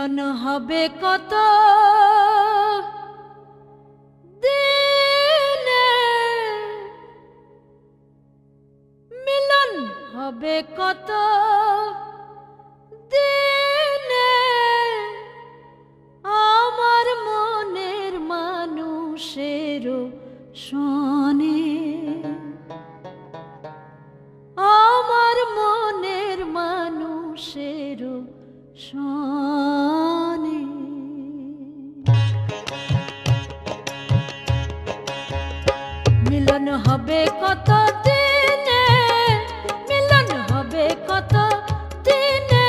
মিলন হবে কত দিনে, মিলন হবে কত দিনে, আমার মনের মানুষের শোনে, আমার মনের মানুষের শোনে। মিলন হবে কত দিনে, মিলন হবে কত দিনে,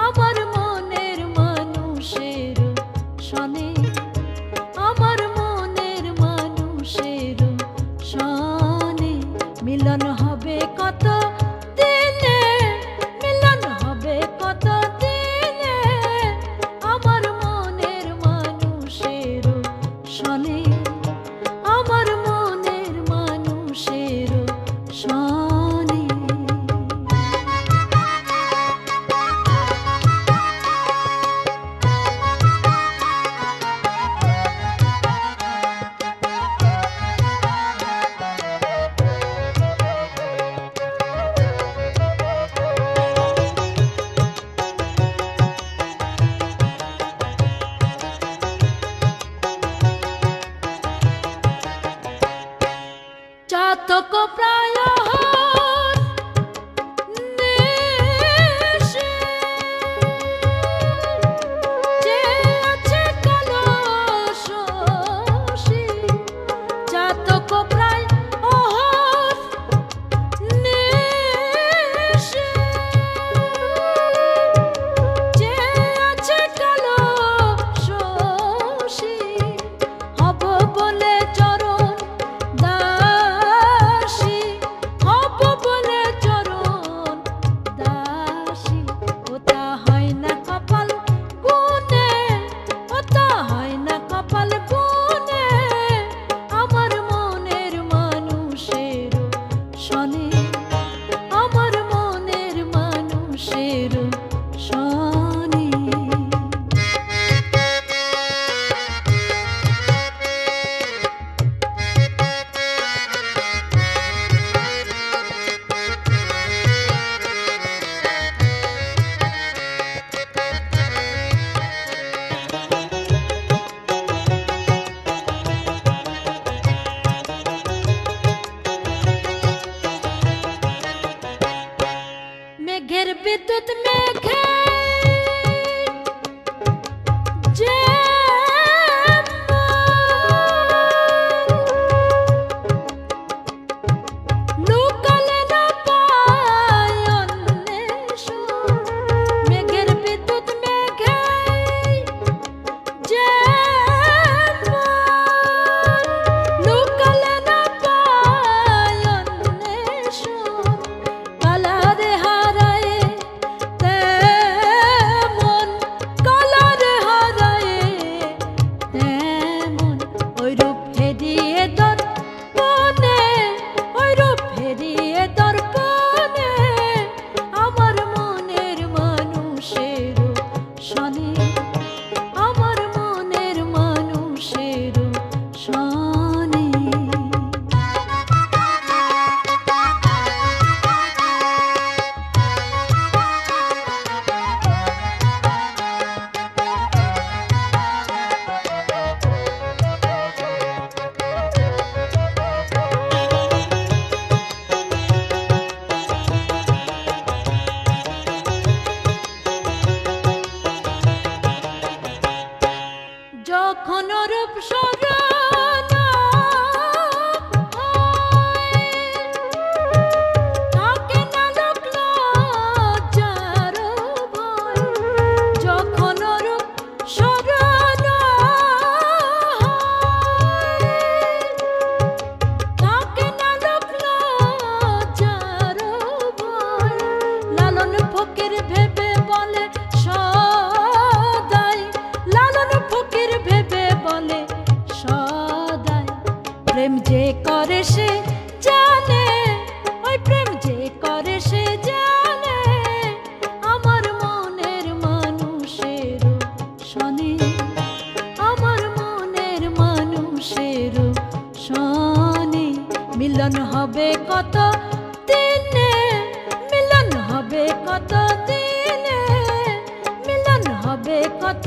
আমার মনের মানুষের শোনে, আমার মনের মানুষের শোনে। মিলন হবে কত দিনে, মিলন হবে কত দিনে, আমার মনের মানুষের শোনে, আমার মনের মানুষের শোনে। চাতক প্রায় নেশে, যে আছে কালো শশী, চাতক প্রায় নেশে, যে আছে কালো শশী, হব বলে চরণ দাসী, হব বলে চরণ দাসী। ওটা হয় না কপাল গুনে, ওটা হয় না কপাল গুনে, আমার মনের মানুষের শোনে, আমার মনের মানুষের শোনে। মেঘের বিদ্যুৎ মেঘে যে লুকালে না পায় অন্বেষণ, মেঘের বিদ্যুৎ মেঘে যে লুকালে না পায় অন্বেষণ, কালারে হারায় তেমন, কালারে হারায় তেমন, ওই রূপ ফেরিয়ে দর্পণে, ওই রূপ ফেরিয়ে দর্পণে, আমার মনের মানুষের শোনে, আমার মনের মানুষের শোনে। যখন রূপ স্মরণ থাকে না লোক লজ্জার ভয়, যখন রূপ স্মরণ থাকে না লোক লজ্জার ভয়, লালন ফকির ভেবে বলে সদাই, লালন ফকির ভেবে বলে সদাই, প্রেম যে করে সে জানে, ওই প্রেম যে করে সে জানে, আমার মনের মানুষের মিলন হবে কত দিনে, মিলন হবে কত দিনে, মিলন হবে কত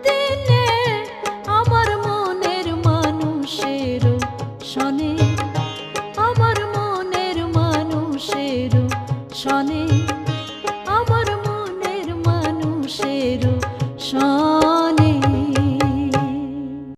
দিনে আমার মনের মানুষের শনে, আমার মনের মানুষের শনে।